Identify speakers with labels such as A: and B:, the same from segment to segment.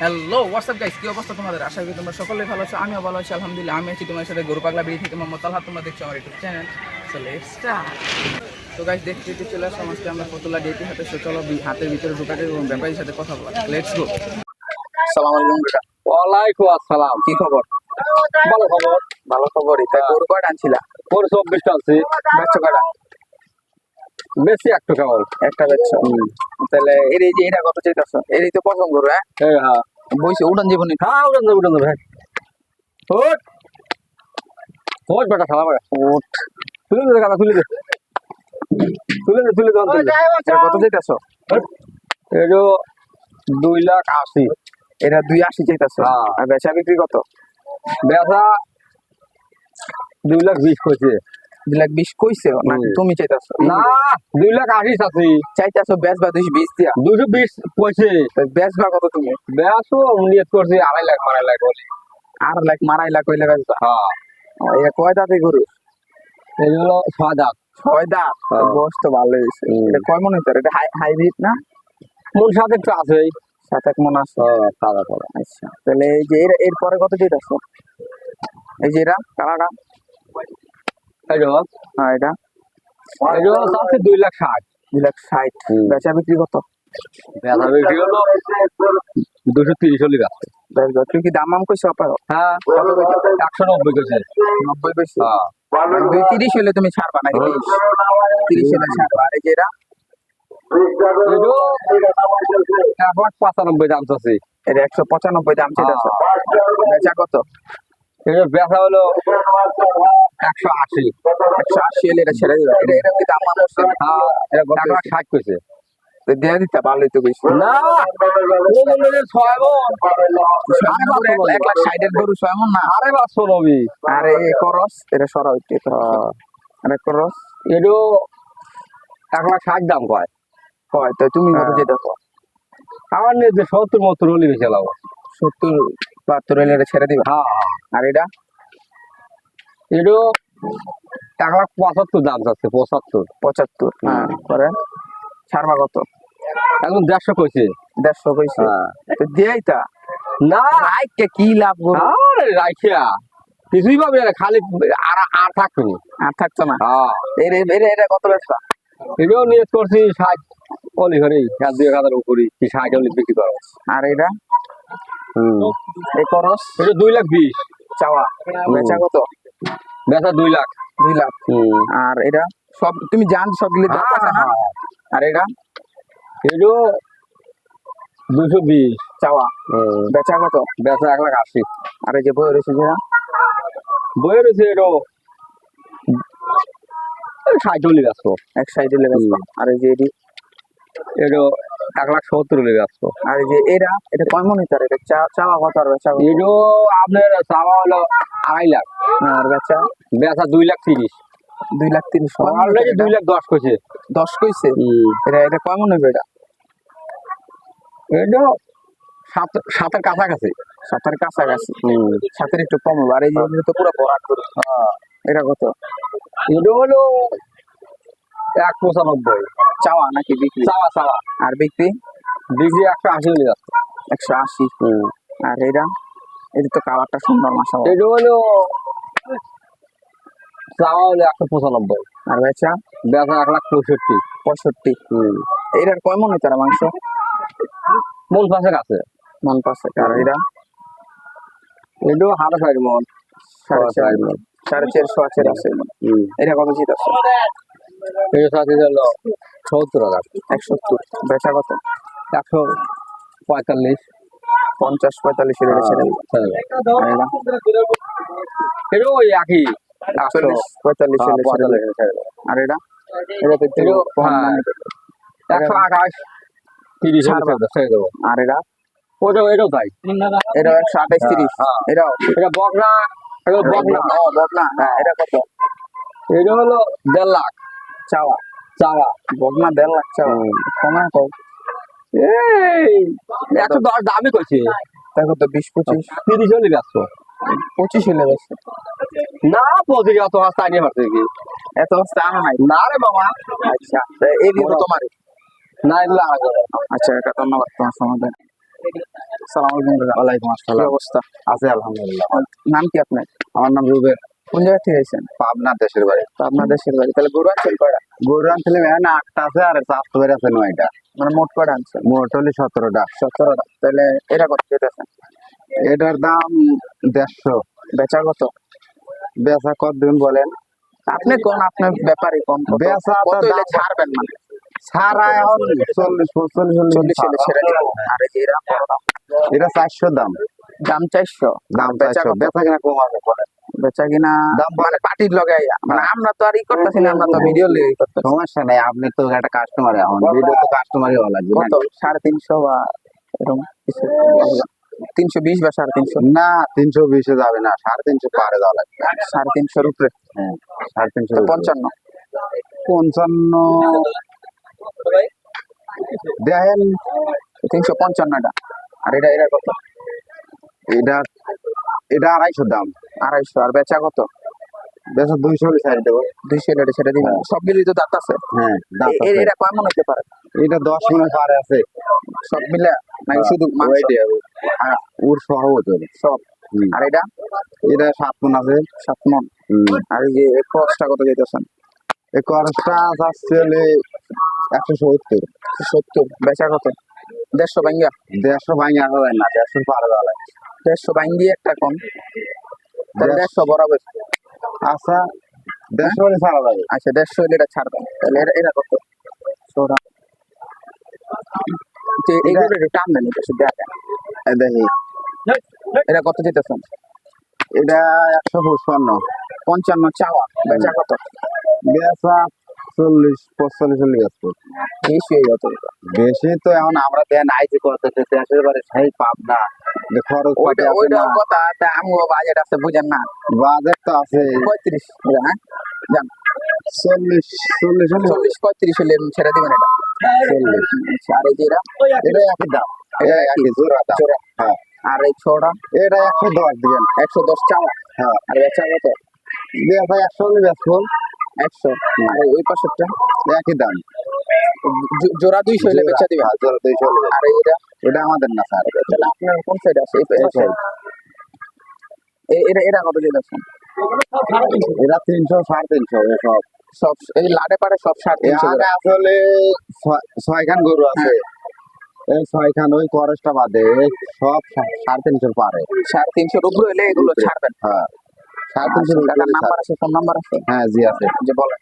A: Hello WhatsApp guys, কি অবস্থা তোমাদের? আশা করি তোমরা সকলে ভালো আছো, আমিও ভালো আছি আলহামদুলিল্লাহ। আমি আছি তোমার সাথে গরু পাগলা বেরিয়ে থেকে মোহাম্মদ তালহা। তোমরা দেখছো আমার YouTube channel. So let's start. তো গাইস, দেখতে দেখতে চলে আসলাম আজকে আমরা ফতুল্লা ডেটি হাতে। সো চলো হাতের ভিতরে ঢুকাতে এবং ব্যাপারীর সাথে কথা বলা। Let's go. আসসালামু আলাইকুম বেটা।
B: ওয়ালাইকুম আসসালাম।
A: কি খবর?
B: ভালো খবর।
A: ভালো খবরই। তাই গরু কয়টা আনছিলা?
B: ওর 24টা আছে।
A: বাচ্চা কয়টা?
B: বেশি একটু কেমন
A: একটা বাচ্চা। তাহলে এর এই যে এটা কত চাইতাছো? এরই তো প্রথম গরু। হ্যাঁ
B: হ্যাঁ
A: বইছে উড়ান জীবনে।
B: হ্যাঁ উড়ান যাবে হ্যাঁ। ওট ওট বেটা খাওয়া বেটা ওট তুলে দে কাটা তুলে দে
A: এটা কত চাইতাছো?
B: এই 2,80,000।
A: এটা 280 চাইতাছো।
B: হ্যাঁ।
A: আর বেচা বিক্রি কত?
B: বেচা 2,20,000 কইছে।
A: 220 কইছে নাকি তুমি চাইতাছো?
B: না 2,80,000 আছে।
A: চাইতাছো বেচবা 220 দিয়া?
B: 220 কইছে।
A: বেচবা কত তুমি?
B: বেচো নিয়ত করছি 2.5 লাখ বলে।
A: আর লাখ মারাই লাখ কইলে বেচবা?
B: হ্যাঁ
A: এটা কয় দাঁতে গরু?
B: এই হলো 6 দাঁত।
A: 6 দাঁত।
B: হ্যাঁ।
A: বয়স তো ভালোই হয়েছে। এটা কয় মন হইতো? এটা হাইব্রিড না?
B: মন সাথে একটু আছে।
A: 7-8 মন আছে।
B: হ্যাঁ সাদা সাদা।
A: আচ্ছা, তাহলে এই যে এর পরে কত চাইতাছো? এই যে এরা কালাটা?
B: এই যে
A: হ্যাঁ এটা
B: আছে 2,60,000।
A: 260। বেচা বিক্রি কত?
B: বেচা বিক্রি হলো 230 চলে গেছে।
A: বেচবা তুই কি দাম কইছো অপার?
B: হ্যাঁ 190 কইছে।
A: 90 কইছো?
B: হ্যাঁ
A: 230 হইলে তুমি ছাড়বা নাকি? 30 হইলে ছাড়বা। আর এই যে এরা?
B: এটা 195 দাম চাচ্ছি।
A: এটা 195 দাম চাইতাছো। বেচা কত?
B: এটা বেচা হলো 180।
A: 180 হলে এটা ছেড়ে দিবা। এটা কি দাম করছে?
B: হ্যাঁ
A: এটা কত?
B: 160 কইছে।
A: তো দিয়ে দিতে ভালোই তো কইছো।
B: না ও বলে 6 মন। আরে
A: 1,60,000 এর গরু 6 মণ না?
B: আরে 500 নবি।
A: আরে করস এটা সরা হইতে। আরে করস
B: এটা 1,60,000 দাম কয়।
A: কয় তো তুমি কত যেতেছো?
B: আমার নিয়ে যে 70 মতো হলে বেশি লাভ।
A: 70-72 হলে এটা ছেড়ে দিবা।
B: হ্যাঁ
A: আর এটা?
B: এটা 1,75,000 দাম যাচ্ছে।
A: 75। হ্যাঁ করেন। ছাড়বা কত?
B: এখন 150 কইছে।
A: 150 কইছে।
B: হ্যাঁ
A: তো দিয়াই তা
B: না
A: রাইকে কি লাভ গরু?
B: আরে রাখিয়া কিছুই পাবে না, খালি আর থাকবে না।
A: আর থাকতো না।
B: হ্যাঁ
A: এটা কত বেচবা?
B: এটাও নিয়ত করছি 60 অলি ঘরে 1,000-2,000 উপরে কি 60 অলি বিক্রি করা।
A: আর এটা? এই করস?
B: এটা 2,20,000
A: চাওয়া। বেচা কত?
B: বেচা 2 লাখ।
A: 2 লাখ। আর এটা সব তুমি জান সবগুলি দাম আছে না? আর এটা?
B: এটা 220
A: চাওয়া। বেচা কত?
B: বেচা 1,80,000।
A: আর এই যে বই রয়েছে যেটা?
B: বইয়ের রয়েছে এটা 60 অলি বেচবো।
A: 160 হলে বেচবা। আর এই যে এটি?
B: এটা 1,70,000 অলি বেচবো।
A: আর এই যে এটা কয় মণ হইতার? এটা চাওয়া কত আর বেচা কত?
B: এটা আপনার চাওয়া হলো 2.5 লাখ।
A: আর বেচা?
B: বেচা 2,30,000।
A: 2,30,000।
B: অলরেডি 2,10,000 কইছে।
A: 10 কইছে? এটা কয় মণ হইবে? এটা
B: এটা 7-7 কাছাকাছি।
A: 7-এর কাছাকাছি। 7-এর একটু কম হবে। আর এই যে তো পুরো ভরাট করে। এটা কত?
B: এটা হলো 195
A: চাওয়া নাকি বিক্রি?
B: চাওয়া।
A: আর বিক্রি?
B: বিক্রি 180 হলে যাচ্ছে।
A: 180। আর এটা তো কালারটা সুন্দর মাশাআল্লাহ।
B: এটা হলো চাওয়া হলো 195।
A: আর বেচা?
B: বেচা 1,65,000।
A: 65। এটার কয় মণ হইতার মাংস?
B: মন পাশে আছে।
A: মন পাশে। আর এটা?
B: এটা 4.5 মন।
A: 4.5 মণ। 4.5 আছে। এটা কত জিত আছে?
B: এটা সাথে হলো 70,000।
A: 170। বেচা কত?
B: 145।
A: 50-45 এর ছেড়ে দিবা। আর এটা?
B: এটা ওই একই
A: 40-45 এর ছেড়ে দিবা। আর এটা? এটা তো একটু কম দামে।
B: 128 30 ছেড়ে দেবো।
A: আর এটা?
B: এটাও তাই।
A: এটা 128-30। এটাও?
B: এটা বকনা। এটা বকনা।
A: বকনা। এটা কত?
B: এটা হলো 1.5 লাখ
A: চাওয়া। বকনা 1.5 লাখ চাওয়া। কমা কম।
B: এই 110 দামই কইছে।
A: তাই কত? 20-25?
B: 30 হলে বেচবো।
A: 25 হলে বেচবো।
B: না 25 এত হাস্তা নিয়ে পারছে কি?
A: এত হস্তে আনো নাই?
B: না রে বাবা।
A: আচ্ছা এই দিয়ে তোমার?
B: না এগুলো আলাদা।
A: আচ্ছা এটা ধন্যবাদ তোমার সমাধান। সালাম আলাইকুম।
B: ওয়ালাইকুম
A: কি
B: আসসালাম।
A: অবস্থা?
B: আছে আলহামদুলিল্লাহ।
A: নাম কি আপনার?
B: আমার নাম রুবেল।
A: কোন জায়গা থেকে এসেছেন?
B: পাবনা দেশের বাড়ি।
A: আপনার দেশের বাড়ি। তাহলে গরু আনছেন কয়টা?
B: গরু আনছিলাম এখানে 8টা আছে আর চারশো বের আছে 9টা।
A: মানে মোট কয়টা আনছেন?
B: মোট হলে 17টা।
A: 17টা। তাহলে এটা কত যেতেছেন?
B: এটার দাম 150।
A: বেচা কত?
B: বেচা কত দিন বলেন?
A: আপনি কোন আপনার ব্যাপারই কম কত?
B: বেচা তো
A: কত হইলে
B: দাম-
A: ছাড়বেন মানে?
B: সারা এখন 40
A: 40 হলে ছেড়ে দিবেন। আর এই যে এরা বড় দাম।
B: এটা 400 দাম।
A: দাম 400।
B: দাম
A: বেচা
B: 400।
A: কত?
B: বেচা কিনা কম হবে পরে।
A: বেচা কিনা
B: দাম
A: মানে পার্টির লগে মানে আমরা তো আর ই করতেছি না, আমরা তো ভিডিও লিয়ে করতেছি।
B: সমস্যা নাই, আপনি তো একটা কাস্টমার, এখন ভিডিও তো কাস্টমারই হওয়া লাগবে
A: কত? 350 বা এরকম কিছু? 320 বা 350?
B: না 320 এ যাবে না, 350 পারে যাওয়া লাগবে।
A: 350 উপরে।
B: হ্যাঁ 350।
A: তো 55।
B: 55 দেখেন।
A: 355টা। আর এটা এটা কত?
B: এটা এটা 250 দাম।
A: 250। আর বেচা কত?
B: বেচা 200 হলে ছাড়ি দেবো।
A: 200 এটা ছেড়ে দিবেন। সবগুলোই তো দাঁত আছে।
B: হ্যাঁ দাম আছে।
A: এটা কয় মন হতে পারে?
B: এটা 10 মনে পারে আছে
A: সব মিলে নাকি শুধু মাংস?
B: ওইটা ওর সহ হতে হবে।
A: সব।
B: হুম।
A: আর এটা?
B: এটা 7 মন আছে।
A: 7 মন। আর এই যে ক্রসটা কত যেতেছেন?
B: এই খরচটা আসছে হলে 170।
A: 70। বেচা কত? 150 ভাঙ্গা?
B: 150 ভাঙে আসা যায় না, 150 পারে যাওয়া লাগবে।
A: 150 ভাঙ্গি একটা কম। তাহলে 150 বরাবর।
B: আচ্ছা 150 হলে ছাড়া যাবে।
A: আচ্ছা 150 হলে এটা ছাড়বেন। তাহলে এটা কত? সোরা। এগুলো একটু টান দেন, একটু দেখেন।
B: এই দেখি
A: এটা কত যেতেছেন?
B: এটা 155।
A: 55 চাওয়া। বেচা কত?
B: বেচা 40-45 হলে বেচবো।
A: বেশি হয়ে যেত।
B: বেশি তো এখন আমরা দেন আইজি করতেছে দেশের বাড়ি সেই পাবনা, যে খরচ পাতি আছে
A: ওইটা
B: না,
A: কথা। তা আমিও বাজেট আছে বুঝেন না।
B: বাজেট তো আছে।
A: 35 হ্যাঁ জান।
B: 40 হলে
A: 40-35 হলে ছেড়ে দিবেন এটা।
B: 40।
A: আচ্ছা, আর এই যে এটা?
B: এটা একই দাম, এটা একই জোড়া দাম।
A: জোড়া।
B: হ্যাঁ
A: আর এই ছোটা?
B: এটা 110 দিবেন।
A: 110 চাওয়া।
B: হ্যাঁ
A: আর বেচা কত?
B: বেচা 100 হলে বেচবো।
A: 100। আর ওই পাশেরটা?
B: একই দাম।
A: জোড়া 200 হলে বেচা দিবেন।
B: হ্যাঁ, জোড়া 200 হলে বেচবো।
A: আর এটা?
B: এটা আমাদের না স্যার।
A: তাহলে আপনার কোন সাইড আছে? এই পাশে? এটা কত দিয়ে যাচ্ছেন?
B: এরা 300 350 সব।
A: সব এই লাডে পারে সব 350
B: এখানে আসলে 6খান গরু আছে। এই 6খান ওই খরচটা বাদে সব 350 পারে।
A: 350 উপরে হলে এগুলো ছাড়বেন।
B: হ্যাঁ 350
A: টাকার নাম্বার আছে, ফোন নাম্বার আছে?
B: হ্যাঁ জি আছে।
A: যে বলেন।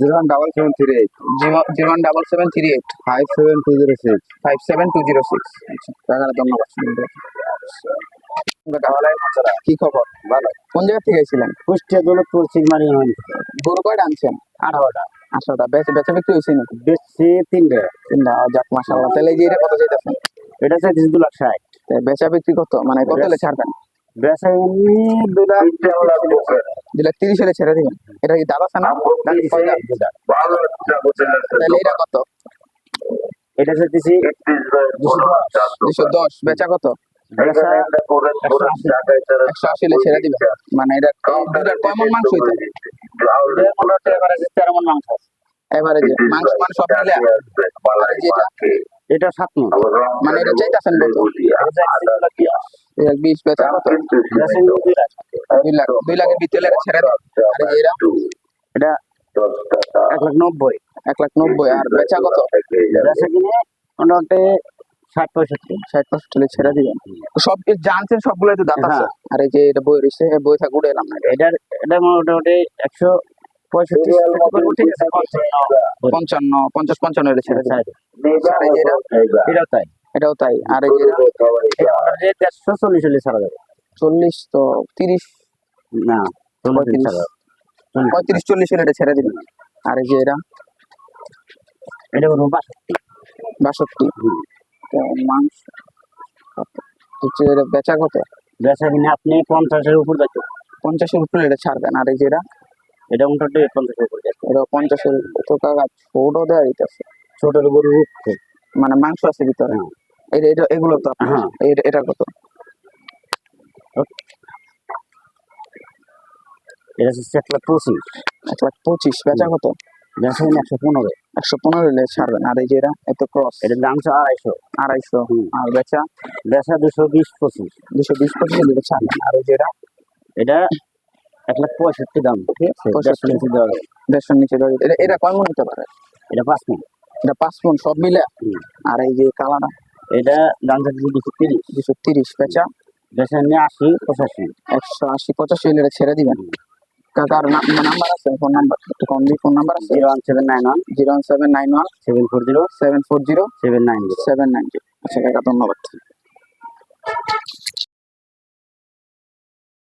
B: 01738
A: 01738
B: 57206।
A: 57206। আচ্ছা টাকার ধন্যবাদ। কি খবর?
B: ভালো।
A: কোন জায়গা থেকে এসেছিলেন?
B: কুষ্টিয়া দৌলতপুর চিকমারি হন।
A: গরু কয়টা আনছেন?
B: 18টা।
A: 18টা। বেচা বিক্রি হয়েছে নাকি?
B: বেশি 3টা।
A: যাক মাশাআল্লাহ। তাহলে এই যে এটা কত চাইতেছেন?
B: এটা হচ্ছে 2,60,000।
A: বেচা বিক্রি কত মানে কত হলে ছাড়বেন?
B: বেচা এমনি 2,30,000।
A: 230 হলে ছেড়ে দিবেন। এটা কি দাম আছে না? তাহলে এটা কত?
B: এটা হচ্ছে
A: 210। বেচা কত?
B: বেচা
A: 180 হলে ছেড়ে দিবেন। মানে এটা দুটার কয় মণ মাংস হইতো?
B: তেরো মণ মাংস আছে।
A: এবারে যে মাংস মানে সব মিলে? আর এই যেটা?
B: এটা 7 মণ।
A: মানে এটা চাইতেছেন কত? 20 বেচা কত? 2 লাখ। 2 লাখের ভিতরে ছেড়ে দেন। আর এই যে এটা?
B: এটা 1,90,000।
A: 1,90,000। আর বেচা কত?
B: বেচা কিনে মোটামুটি 60-65।
A: 60-65 হলে ছেড়ে দিবেন। সব জানছেন সবগুলোই তো দাঁত আছে।
B: হ্যাঁ।
A: আর এই যে এটা বই রয়েছে, বই থাক উড়ে এলাম না।
B: এটা মোটামুটি 165 ঠিক আছে।
A: 55, 50-55 হলে ছেড়ে দিবেন। আর এই যে এটা?
B: এটাও তাই।
A: এটাও তাই। আর এই যে এটা?
B: 140 হলে ছাড়া যাবে।
A: 40 তো 30,
B: না
A: 35, 35-40 হলে এটা ছেড়ে দিবেন। আর এই যে এটা?
B: এটা কোনো
A: 62। তো মাংস হচ্ছে এটা বেচা কত?
B: বেচা কিনে আপনি 50-এর উপর যাচ্ছে।
A: 50-এর উপরে এটা ছাড়বেন। আর এই যে এটা?
B: এটা মোটামুটি 50-এর উপর যাচ্ছে।
A: এটা 50-এর তো কাকা ছোট দেওয়া দিতেছে।
B: ছোট গরু
A: মানে মাংস আছে ভিতরে। এটা এগুলো তো আপনার।
B: হ্যাঁ।
A: এটা কত?
B: এটা হচ্ছে 1,25,000।
A: 1,25,000। বেচা কত?
B: বেচা কিনে 115।
A: 115 হলে ছাড়বেন। আর এই যে এত ক্রস
B: এটার দাম 250।
A: 250। আর বেচা
B: বেচা 220-25।
A: 220-25 হলে ছাড়বেন। আর এই যে
B: এটা 1,65,000 দাম, ঠিক আছে?
A: 65
B: 150 দেওয়া যাবে।
A: 150 নিচে দেওয়া যেত। এটা কয় মন হতে পারে?
B: এটা 5 মিনিট।
A: এটা 5 মন সব মিলে। আর এই যে কালাটা
B: এটা দাম চাচ্ছি 230।
A: 230। বেচা
B: বেচা নিয়ে 80-85।
A: 180-85 হলে ছেড়ে দিবেন। কাকার নাম্বার আছে? ফোন নাম্বার একটু কম দিই। ফোন নাম্বার আছে?
B: 01791
A: 01791
B: 740
A: 740
B: 790।
A: 790। আচ্ছা কাকা, ধন্যবাদ।